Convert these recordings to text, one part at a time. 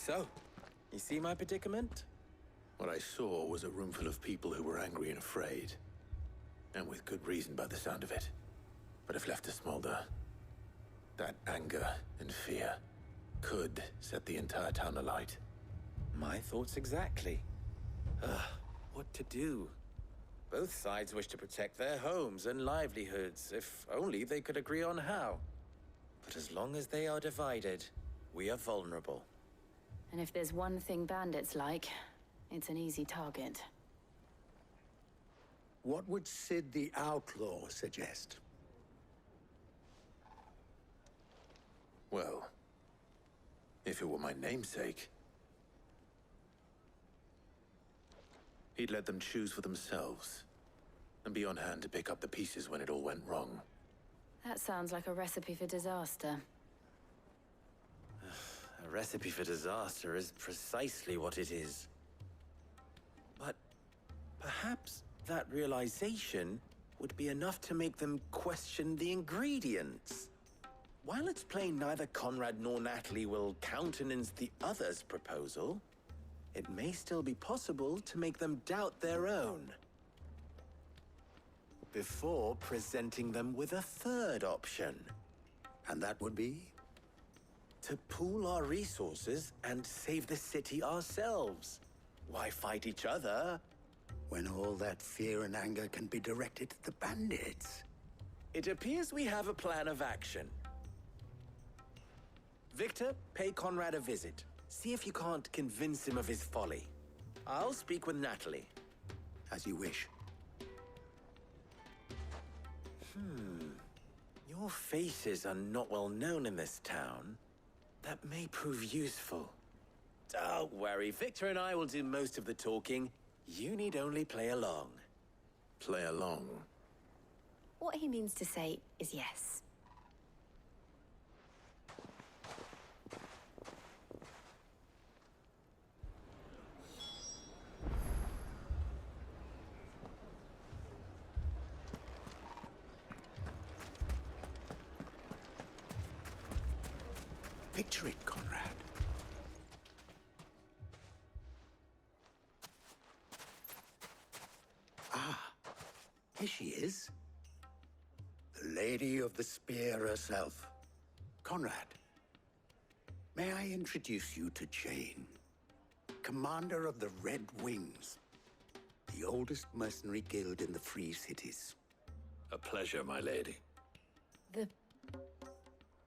So, you see my predicament? What I saw was a room full of people who were angry and afraid. And with good reason by the sound of it. But if left to smolder, that anger and fear could set the entire town alight. My thoughts exactly. What to do? Both sides wish to protect their homes and livelihoods, if only they could agree on how. But as long as they are divided, we are vulnerable. And if there's one thing bandits like, it's an easy target. What would Sid the Outlaw suggest? Well, if it were my namesake, he'd let them choose for themselves and be on hand to pick up the pieces when it all went wrong. That sounds like a recipe for disaster. A recipe for disaster is precisely what it is. But perhaps that realization would be enough to make them question the ingredients. While it's plain neither Conrad nor Natalie will countenance the other's proposal, it may still be possible to make them doubt their own. Before presenting them with a third option. And that would be? To pool our resources and save the city ourselves. Why fight each other? When all that fear and anger can be directed at the bandits. It appears we have a plan of action. Victor, pay Conrad a visit. See if you can't convince him of his folly. I'll speak with Natalie. As you wish. Your faces are not well known in this town. That may prove useful. Don't worry, Victor and I will do most of the talking. You need only play along. Play along. What he means to say is yes. Picture it, Conrad. Here she is. The Lady of the Spear herself. Conrad, may I introduce you to Jane, commander of the Red Wings, the oldest mercenary guild in the Free Cities. A pleasure, my lady. The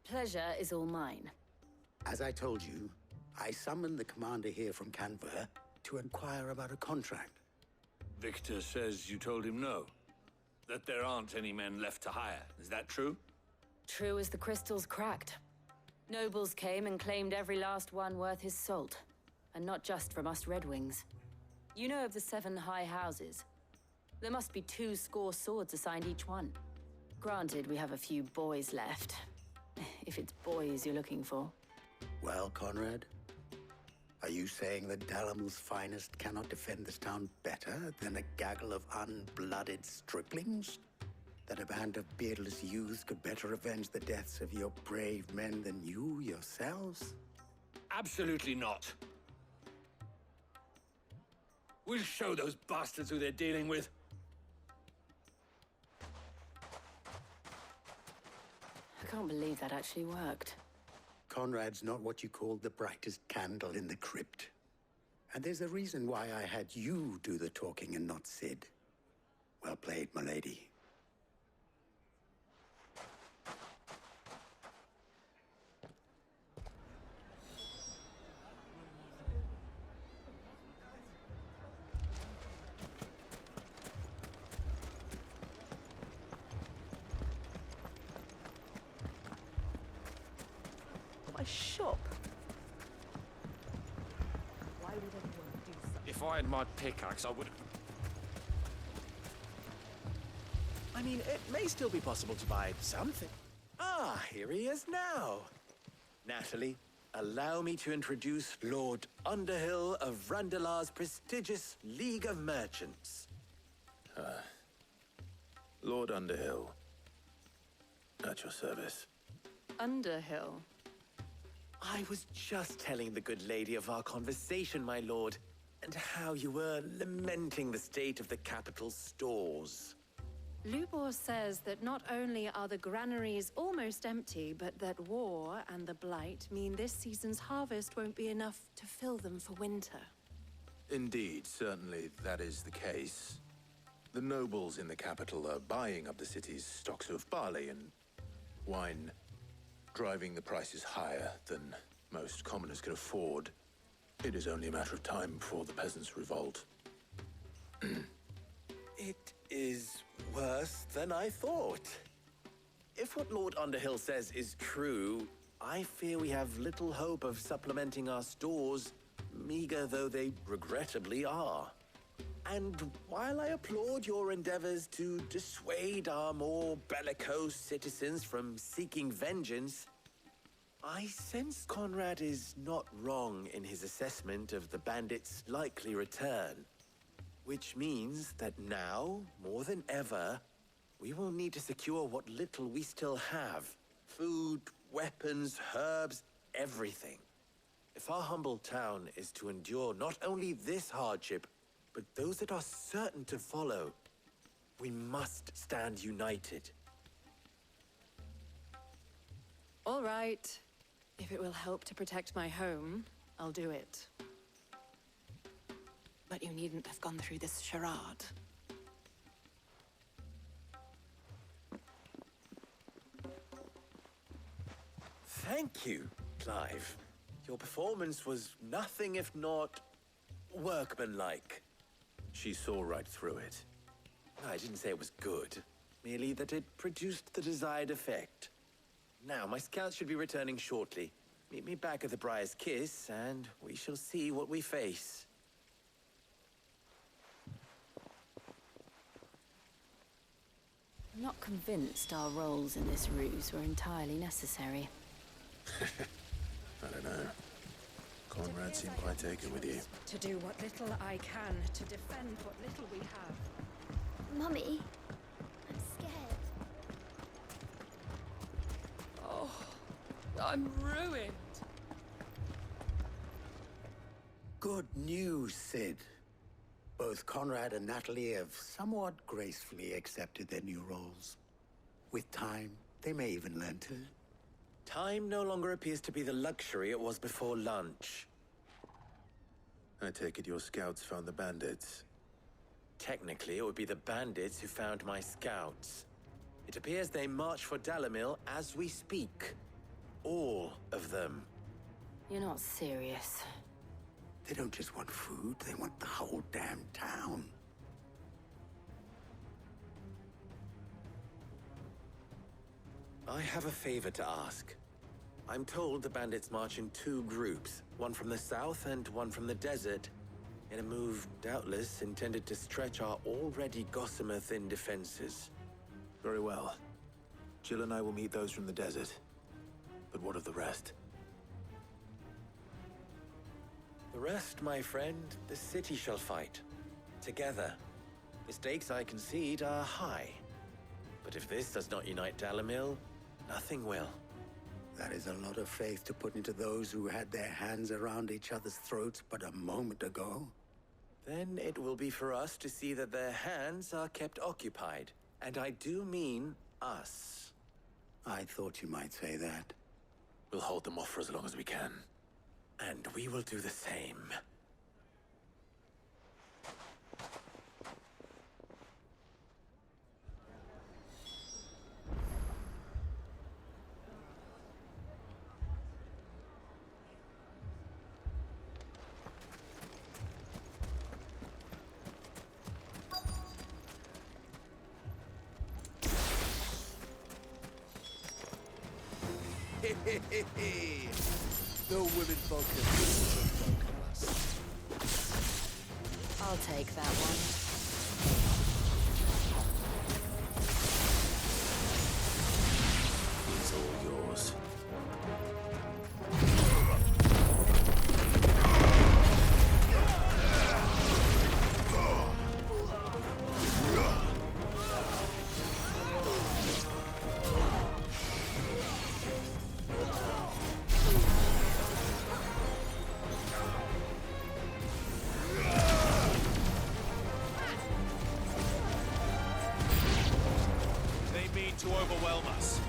pleasure is all mine. As I told you, I summoned the commander here from Canver to inquire about a contract. Victor says you told him no. That there aren't any men left to hire. Is that true? True as the crystals cracked. Nobles came and claimed every last one worth his salt. And not just from us Red Wings. You know of the 7 high houses. There must be 2 swords assigned each one. Granted, we have a few boys left. If it's boys you're looking for. Well, Conrad, are you saying that Dalamul's finest cannot defend this town better than a gaggle of unblooded striplings? That a band of beardless youths could better avenge the deaths of your brave men than you yourselves? Absolutely not. We'll show those bastards who they're dealing with. I can't believe that actually worked. Conrad's not what you called the brightest candle in the crypt. And there's a reason why I had you do the talking and not Sid. Well played, my lady. A shop? Why would anyone do something? If I had my pickaxe, I would... I mean, it may still be possible to buy something. Ah, here he is now. Natalie, allow me to introduce Lord Underhill of Randalar's prestigious League of Merchants. Lord Underhill. At your service. Underhill. I was just telling the good lady of our conversation, my lord, and how you were lamenting the state of the capital's stores. Lubor says that not only are the granaries almost empty, but that war and the Blight mean this season's harvest won't be enough to fill them for winter. Indeed, certainly that is the case. The nobles in the capital are buying up the city's stocks of barley and wine, driving the prices higher than most commoners can afford. It is only a matter of time before the peasants revolt. It is worse than I thought. If what Lord Underhill says is true, I fear we have little hope of supplementing our stores, meager though they regrettably are. And while I applaud your endeavors to dissuade our more bellicose citizens from seeking vengeance, I sense Conrad is not wrong in his assessment of the bandits' likely return. Which means that now, more than ever, we will need to secure what little we still have. Food, weapons, herbs, everything. If our humble town is to endure not only this hardship, but those that are certain to follow, we must stand united. All right. If it will help to protect my home, I'll do it. But you needn't have gone through this charade. Thank you, Clive. Your performance was nothing if not workmanlike. She saw right through it. I didn't say it was good, merely that it produced the desired effect. Now, my scouts should be returning shortly. Meet me back at the Briar's Kiss, and we shall see what we face. I'm not convinced our roles in this ruse were entirely necessary. I don't know. Conrad seemed quite taken with you. To do what little I can to defend what little we have. Mummy, I'm scared. Oh, I'm ruined. Good news, Sid. Both Conrad and Natalie have somewhat gracefully accepted their new roles. With time, they may even learn to. Time no longer appears to be the luxury it was before lunch. I take it your scouts found the bandits. Technically, it would be the bandits who found my scouts. It appears they march for Dalamil as we speak. All of them. You're not serious. They don't just want food, they want the whole damn town. I have a favor to ask. I'm told the bandits march in two groups, one from the south and one from the desert, in a move doubtless intended to stretch our already gossamer-thin defenses. Very well. Jill and I will meet those from the desert. But what of the rest? The rest, my friend, the city shall fight. Together. The stakes, I concede, are high. But if this does not unite Dalamil, nothing will. That is a lot of faith to put into those who had their hands around each other's throats but a moment ago. Then it will be for us to see that their hands are kept occupied. And I do mean us. I thought you might say that. We'll hold them off for as long as we can. And we will do the same. No women focus. I'll take that one. It's all yours. to overwhelm us.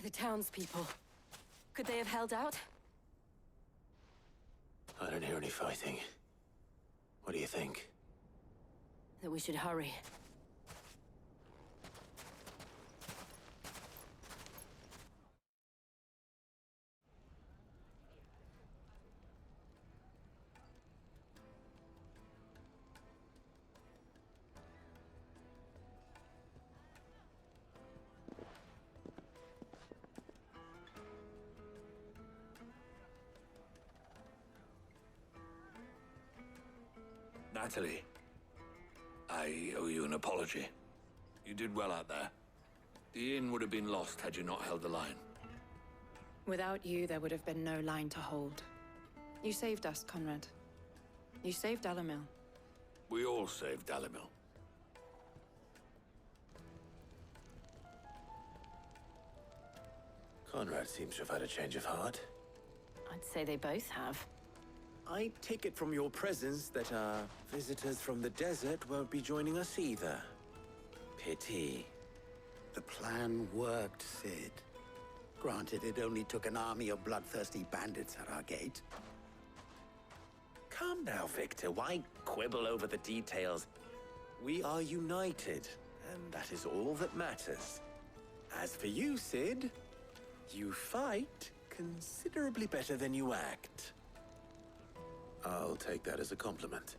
The townspeople. Could they have held out? I don't hear any fighting. What do you think? That we should hurry. Natalie, I owe you an apology. You did well out there. The inn would have been lost had you not held the line. Without you, there would have been no line to hold. You saved us, Conrad. You saved Alamil. We all saved Dalimil. Conrad seems to have had a change of heart. I'd say they both have. I take it from your presence that our visitors from the desert won't be joining us either. Pity. The plan worked, Sid. Granted, it only took an army of bloodthirsty bandits at our gate. Calm now, Victor. Why quibble over the details? We are united, and that is all that matters. As for you, Sid, you fight considerably better than you act. I'll take that as a compliment.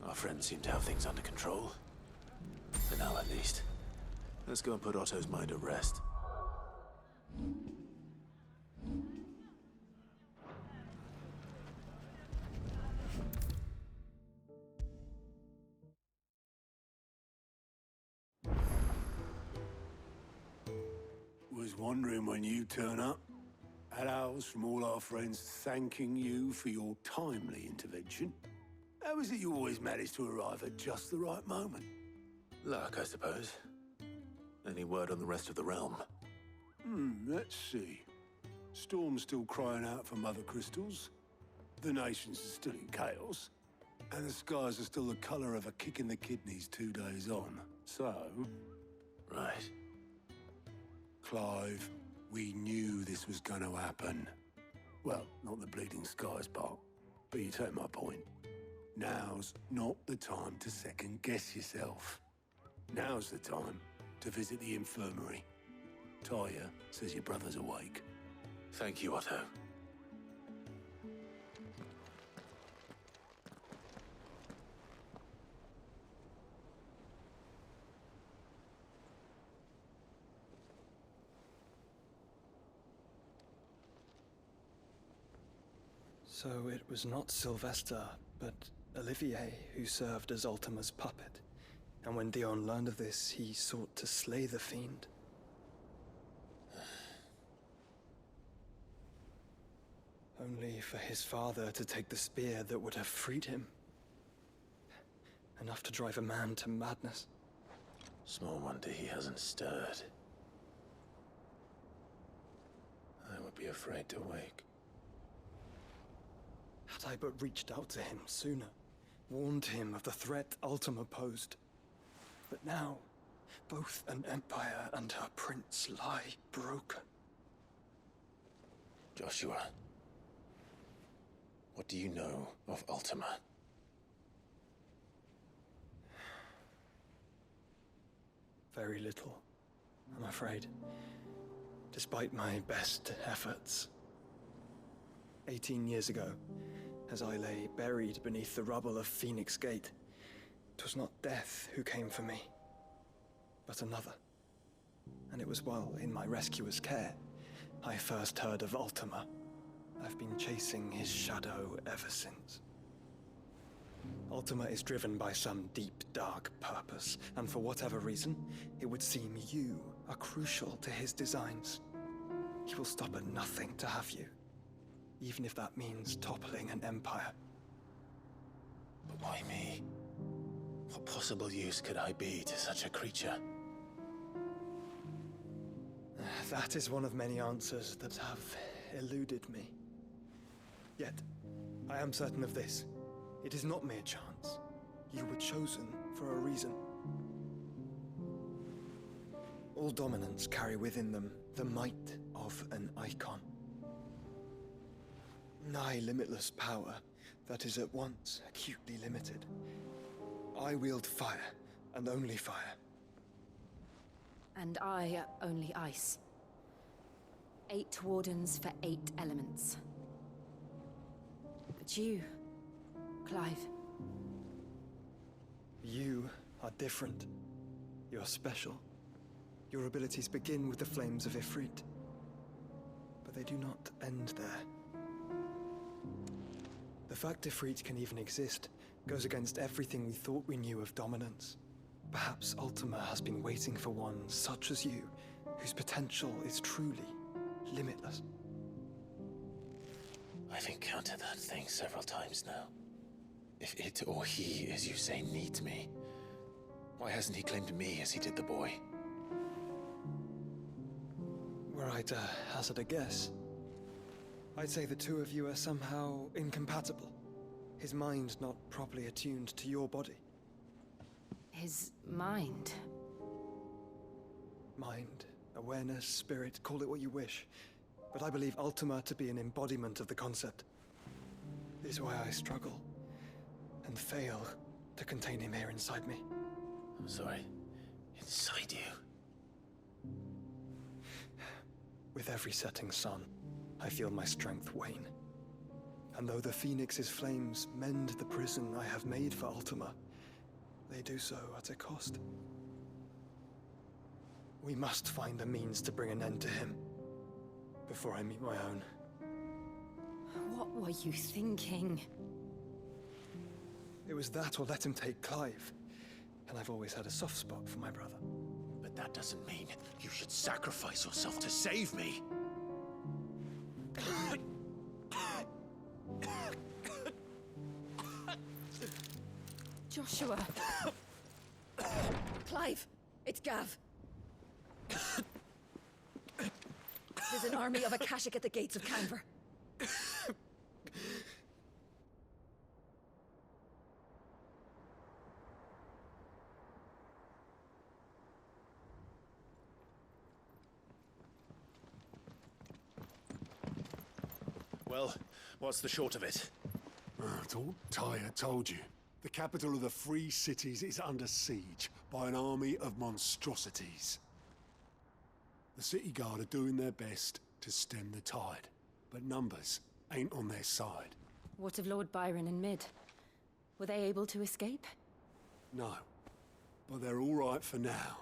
Our friends seem to have things under control. For now, at least. Let's go and put Otto's mind at rest. Was wondering when you turn up. Hellos from all our friends thanking you for your timely intervention. How is it you always manage to arrive at just the right moment? Luck, I suppose. Any word on the rest of the realm? Let's see. Storm's still crying out for mother crystals. The nations are still in chaos, and the skies are still the colour of a kick in the kidneys 2 days on. So, Right. Clive, we knew this was going to happen. Well, not the bleeding skies part, but you take my point. Now's not the time to second-guess yourself. Now's the time to visit the infirmary. Talia says your brother's awake. Thank you, Otto. So it was not Sylvester, but Olivier who served as Ultima's puppet. And when Dion learned of this, he sought to slay the fiend. Only for his father to take the spear that would have freed him. Enough to drive a man to madness. Small wonder he hasn't stirred. I would be afraid to wake. Had I but reached out to him sooner, warned him of the threat Ultima posed. But now, both an empire and her prince lie broken. Joshua, what do you know of Ultima? Very little, I'm afraid. Despite my best efforts. 18 years ago, as I lay buried beneath the rubble of Phoenix Gate, 'twas not death who came for me, but another. And it was while in my rescuer's care, I first heard of Ultima. I've been chasing his shadow ever since. Ultima is driven by some deep, dark purpose, and for whatever reason, it would seem you are crucial to his designs. He will stop at nothing to have you, even if that means toppling an empire. But why me? What possible use could I be to such a creature? That is one of many answers that have eluded me. Yet, I am certain of this. It is not mere chance. You were chosen for a reason. All dominants carry within them the might of an icon. Nigh limitless power that is at once acutely limited. I wield fire, and only fire. And I only ice. 8 wardens for 8 elements. But you, Clive. You are different. You're special. Your abilities begin with the flames of Ifrit. But they do not end there. The fact Ifrit can even exist goes against everything we thought we knew of dominance. Perhaps Ultima has been waiting for one such as you, whose potential is truly limitless. I've encountered that thing several times now. If it or he, as you say, needs me, why hasn't he claimed me as he did the boy? Were I to hazard a guess, I'd say the two of you are somehow incompatible. His mind not properly attuned to your body. His mind. Mind, awareness, spirit, call it what you wish. But I believe Ultima to be an embodiment of the concept. This is why I struggle and fail to contain him here inside me. I'm sorry. Inside you? With every setting sun, I feel my strength wane. And though the Phoenix's flames mend the prison I have made for Ultima, they do so at a cost. We must find a means to bring an end to him before I meet my own. What were you thinking? It was that or let him take Clive. And I've always had a soft spot for my brother. But that doesn't mean you should sacrifice yourself to save me. Joshua. Clive, it's Gav. There's an army of Akashic at the gates of Canver. Well, what's the short of it? I thought Tyre told you. The capital of the Free Cities is under siege by an army of monstrosities. The city guard are doing their best to stem the tide, but numbers ain't on their side. What of Lord Byron and Mid? Were they able to escape? No, but they're all right for now.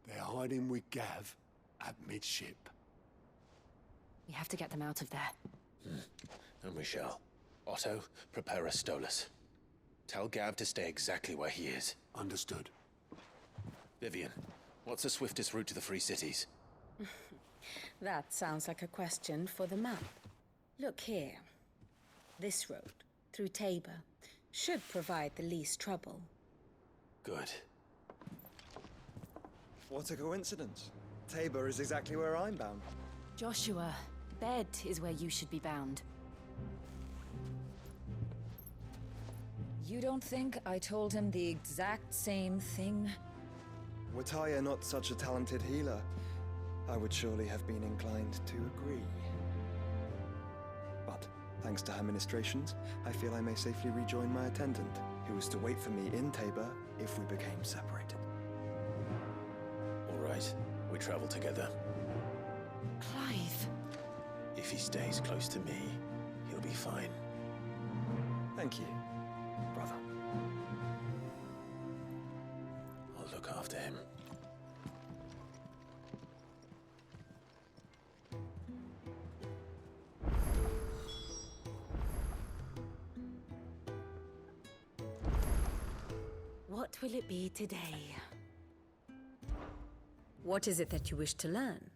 They're hiding with Gav at midship. We have to get them out of there. And we shall. Otto, prepare a Stolas. Tell Gav to stay exactly where he is. Understood. Vivian, what's the swiftest route to the Free Cities? That sounds like a question for the map. Look here. This road, through Tabor, should provide the least trouble. Good. What a coincidence. Tabor is exactly where I'm bound. Joshua, Bed is where you should be bound. You don't think I told him the exact same thing? Were Tyre not such a talented healer, I would surely have been inclined to agree. But, thanks to her ministrations, I feel I may safely rejoin my attendant, who was to wait for me in Tabor if we became separated. All right, we travel together. Clive. If he stays close to me, he'll be fine. Thank you, brother. I'll look after him. What will it be today? What is it that you wish to learn?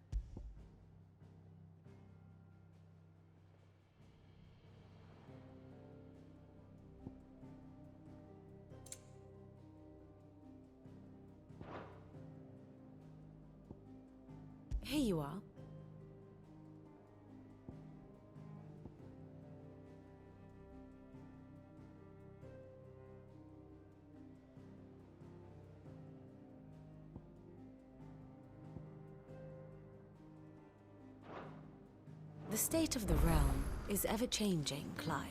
Here you are. The state of the realm is ever-changing, Clive.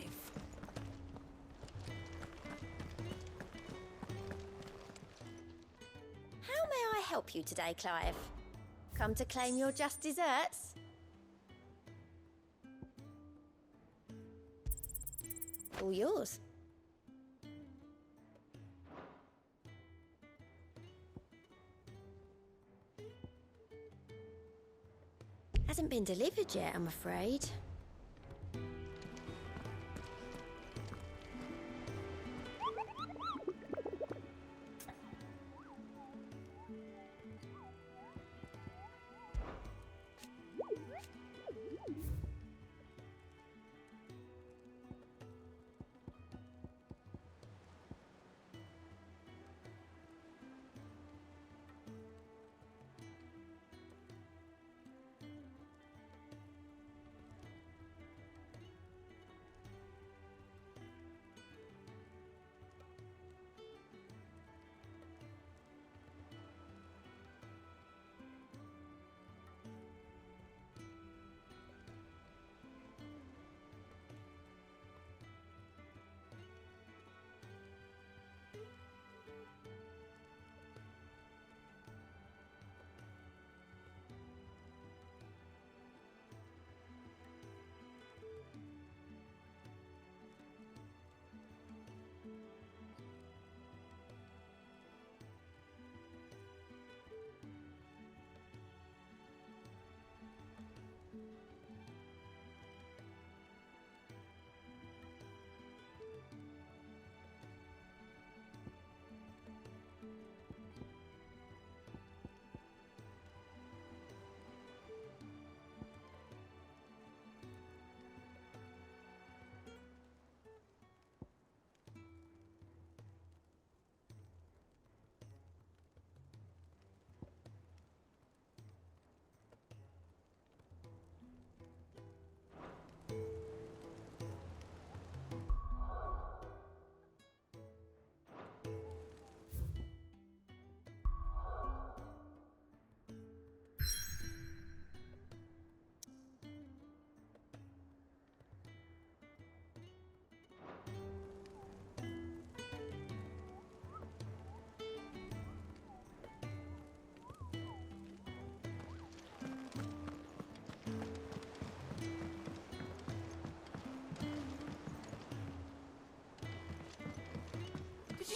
How may I help you today, Clive? Come to claim your just desserts? All yours. Hasn't been delivered yet, I'm afraid.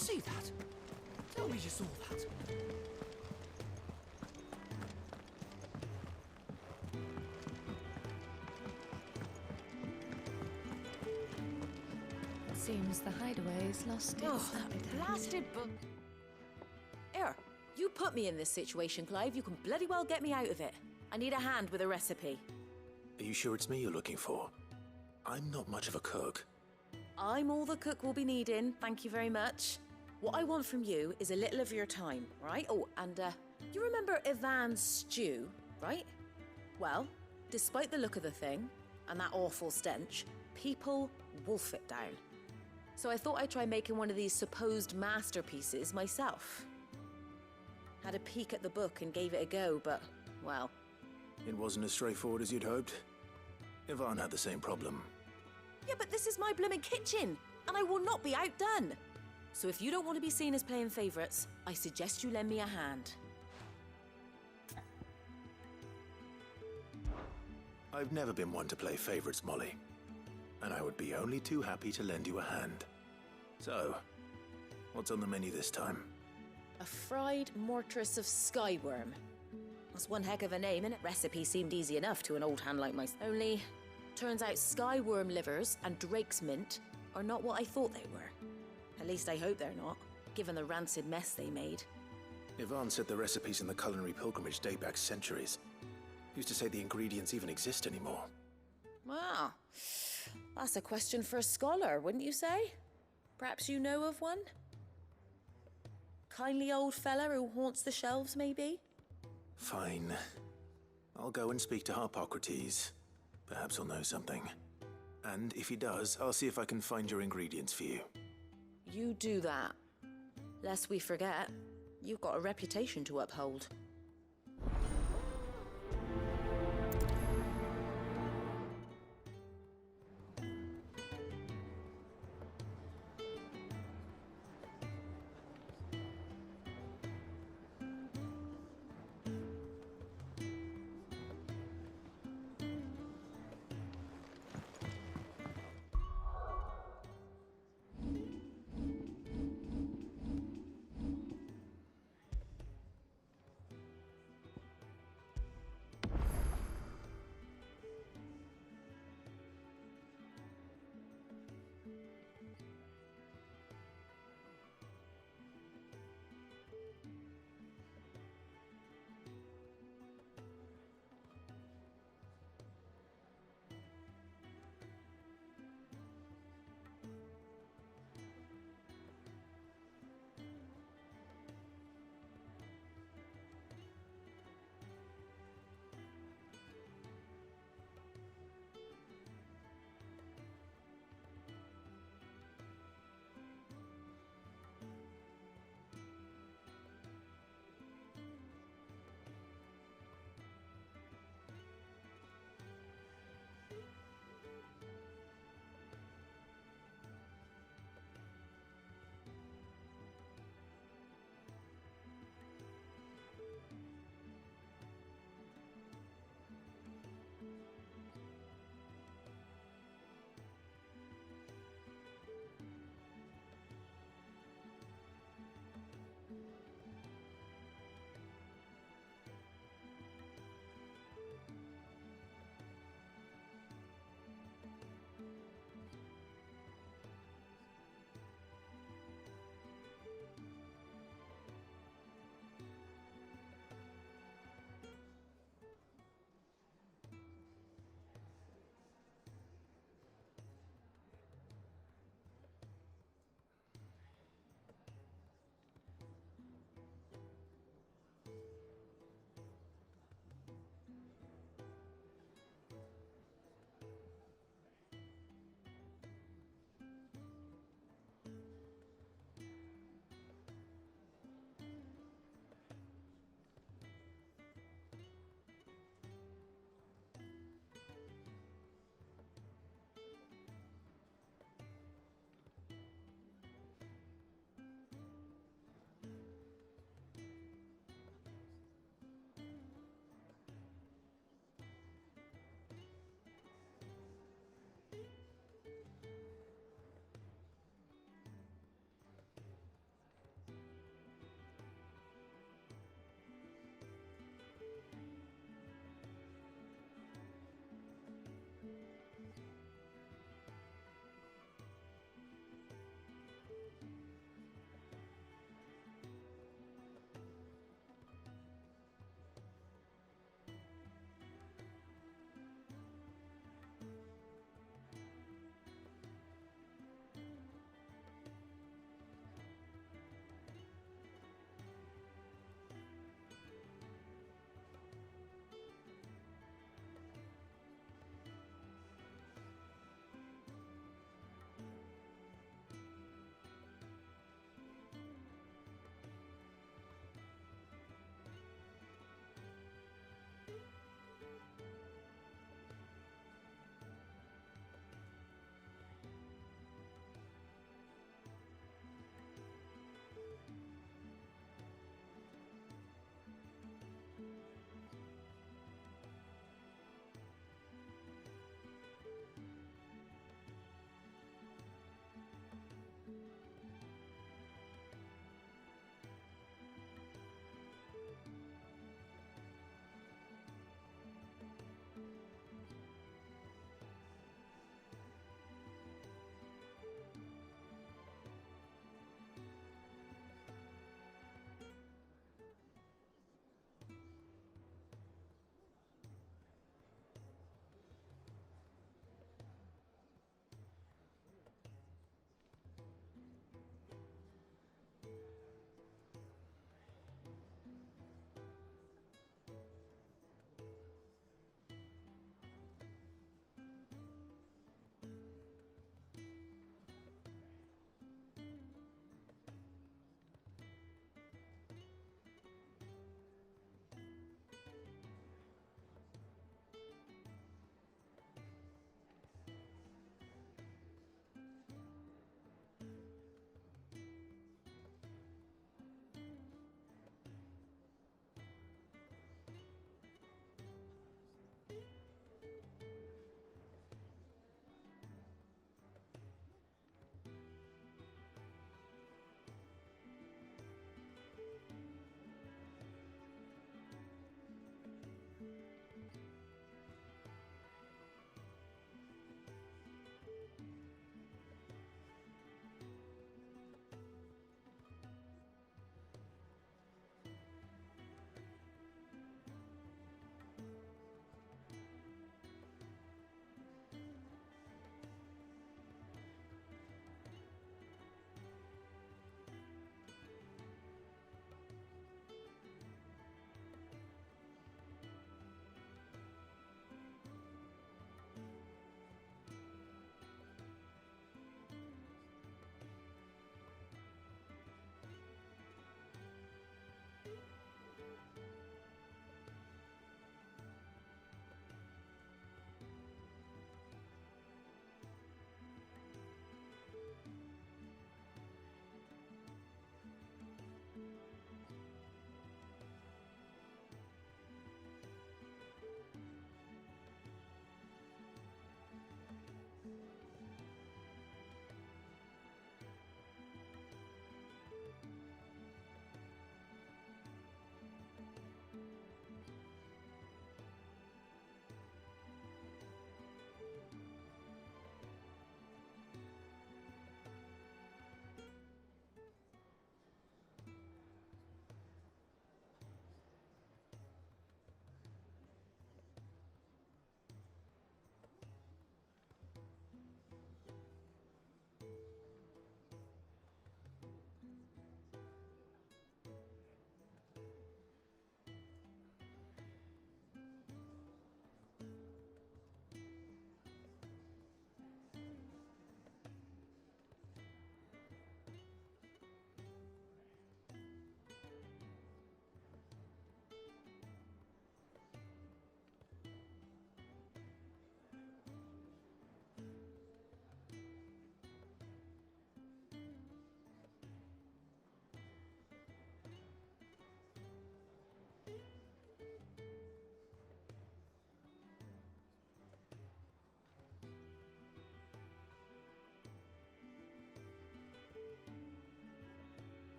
you see that? Tell me you saw that. It seems the hideaway's lost its appetite. Blasted book. Here, you put me in this situation, Clive. You can bloody well get me out of it. I need a hand with a recipe. Are you sure it's me you're looking for? I'm not much of a cook. I'm all the cook will be needing, thank you very much. What I want from you is a little of your time, right? Oh, and you remember Ivan's stew, right? Well, despite the look of the thing, and that awful stench, people wolf it down. So I thought I'd try making one of these supposed masterpieces myself. Had a peek at the book and gave it a go, but, well... It wasn't as straightforward as you'd hoped. Ivan had the same problem. Yeah, but this is my blimmin' kitchen, and I will not be outdone. So if you don't want to be seen as playing favourites, I suggest you lend me a hand. I've never been one to play favourites, Molly. And I would be only too happy to lend you a hand. So, what's on the menu this time? A fried mortress of skyworm. That's one heck of a name, and recipe seemed easy enough to an old hand like myself. Only, turns out skyworm livers and drake's mint are not what I thought they were. At least I hope they're not, given the rancid mess they made. Ivan said the recipes in the culinary pilgrimage date back centuries. Who's to say the ingredients even exist anymore? Well, that's a question for a scholar, wouldn't you say? Perhaps you know of one? Kindly old fella who haunts the shelves, maybe? Fine. I'll go and speak to Harpocrates. Perhaps he'll know something. And if he does, I'll see if I can find your ingredients for you. You do that. Lest we forget, you've got a reputation to uphold.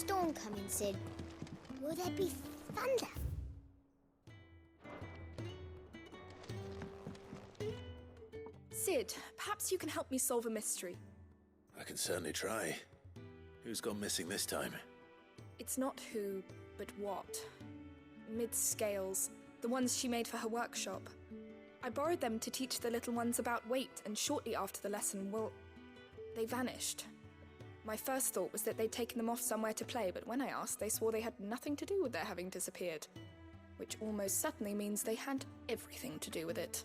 storm coming, Sid? Will there be thunder? Sid, perhaps you can help me solve a mystery. I can certainly try. Who's gone missing this time? It's not who, but what. Mid's scales, the ones she made for her workshop. I borrowed them to teach the little ones about weight, and shortly after the lesson, well, they vanished. My first thought was that they'd taken them off somewhere to play, but when I asked, they swore they had nothing to do with their having disappeared. Which almost certainly means they had everything to do with it.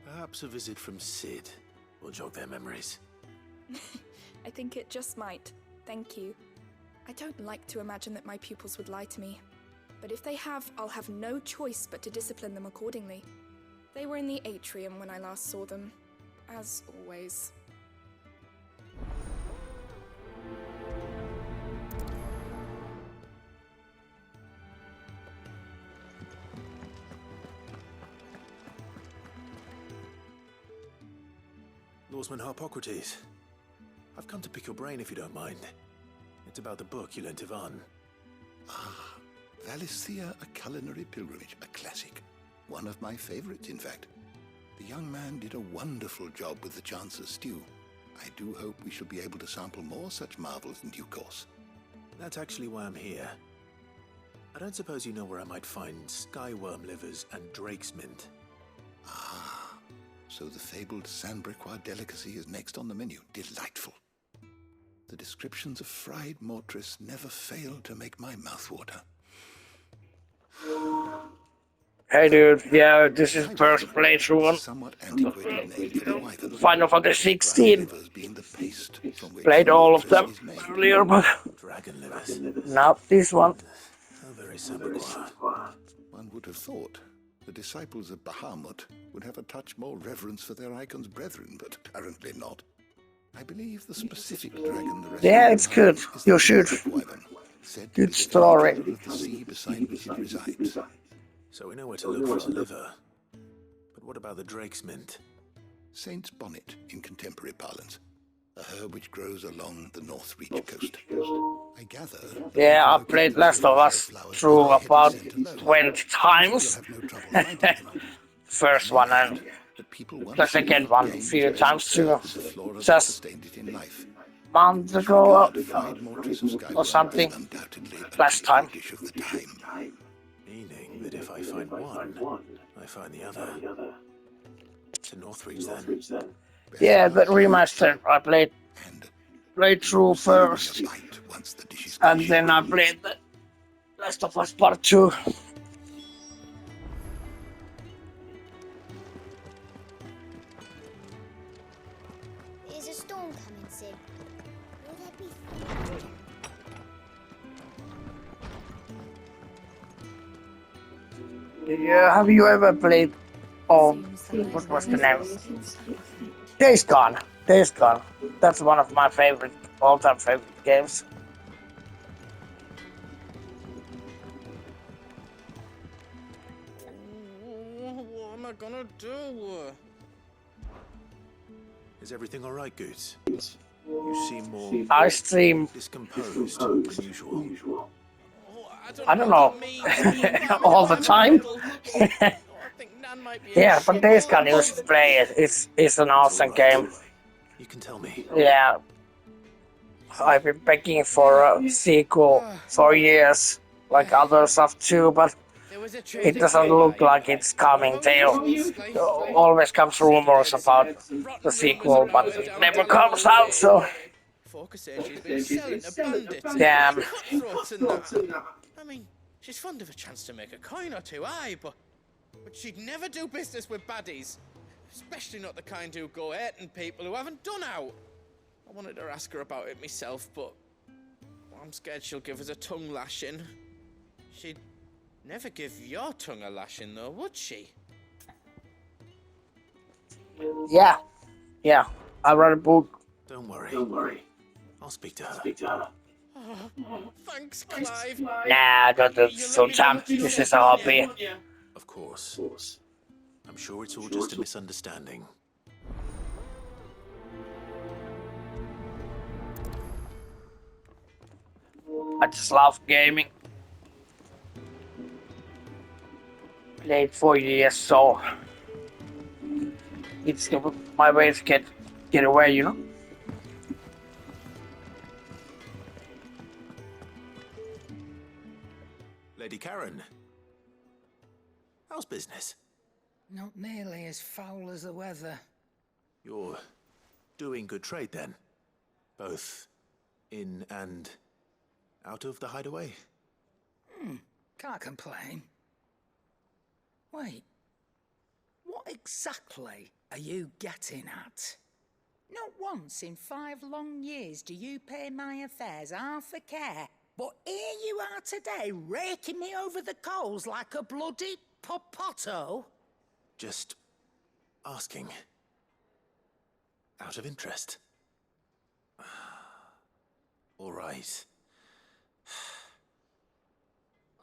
Perhaps a visit from Sid will jog their memories. I think it just might. Thank you. I don't like to imagine that my pupils would lie to me. But if they have, I'll have no choice but to discipline them accordingly. They were in the atrium when I last saw them, as always. Lawsman Harpocrates. I've come to pick your brain if you don't mind. It's about the book you lent Ivan. Ah, Valisthea, A Culinary Pilgrimage, a classic. One of my favorites, in fact. The young man did a wonderful job with the Chance's stew. I do hope we shall be able to sample more such marvels in due course. That's actually why I'm here. I don't suppose you know where I might find skyworm livers and drake's mint. Ah, so the fabled Sandbricois delicacy is next on the menu. Delightful. The descriptions of fried mortress never fail to make my mouth water. Hey dude, yeah, this is first playthrough on Final Fantasy 16. Played all of them earlier, but not this one. One would have thought the disciples of Bahamut would have a touch more reverence for their icon's brethren, but apparently not. I believe the specific dragon the yeah, it's good. You should. Good story. The sea beside which it resides. So we know where to look for a liver. But what about the drake's mint? Saint's bonnet in contemporary parlance. A herb which grows along the North Reach coast. I gather... Yeah, I played Last of Us through about 20 times. First one and the second one a few times too. Just months ago or something. Last time. Meaning that if I find one, I find the other. To Northreach then. Yeah, the remaster I played through first, and then I played the Last of Us Part 2. There's a storm coming, Sid. Will there be thunder? Yeah, have you ever played? Oh, what was the name? Days Gone. Days Gone. That's one of my favorite, all-time favorite games. What am I gonna do? Is everything all right, Goots? You seem more I stream discomposed than usual. I don't know, all the time. Yeah, but Days Gone, you should play it. It's an awesome game. You can tell me. Yeah, I've been begging for a sequel for years, like other stuff too, but it doesn't look like it's coming. There always comes rumors about the sequel, but it never comes out, so... Damn. I mean, she's fond of a chance to make a coin or two, aye, but she'd never do business with baddies. Especially not the kind who go hating people who haven't done out. I wanted to ask her about it myself, but I'm scared she'll give us a tongue lashing. She'd never give your tongue a lashing, though, would she? Yeah. I read a book. Don't worry. I'll speak to her. Oh, thanks, Clive. Nah, don't do so, champ. This is a hobby. Of course. I'm sure it's all just a misunderstanding. just love gaming. Played for years, so it's my way to get away, you know. Lady Karen, how's business? Not nearly as foul as the weather. You're doing good trade then, both in and out of the hideaway? Can't complain. Wait, what exactly are you getting at? Not once in 5 long years do you pay my affairs half a care. But here you are today, raking me over the coals like a bloody popoto. Just asking. Out of interest. All right.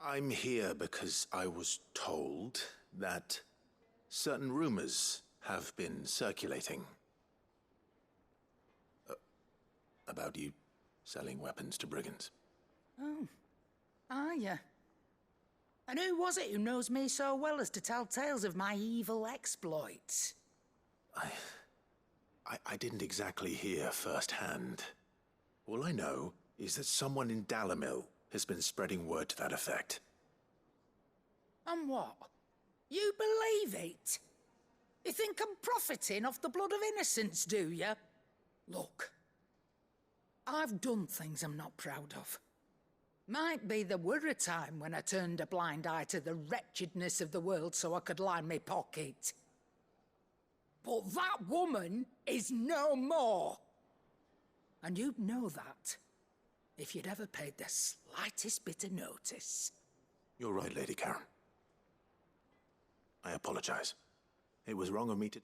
I'm here because I was told that certain rumors have been circulating. About you selling weapons to brigands. Oh, are ya? And who was it who knows me so well as to tell tales of my evil exploits? I didn't exactly hear firsthand. All I know is that someone in Dalamil has been spreading word to that effect. And what? You believe it? You think I'm profiting off the blood of innocents, do you? Look, I've done things I'm not proud of. Might be there were a time when I turned a blind eye to the wretchedness of the world so I could line my pocket. But that woman is no more. And you'd know that if you'd ever paid the slightest bit of notice. You're right, Lady Karen. I apologize. It was wrong of me to...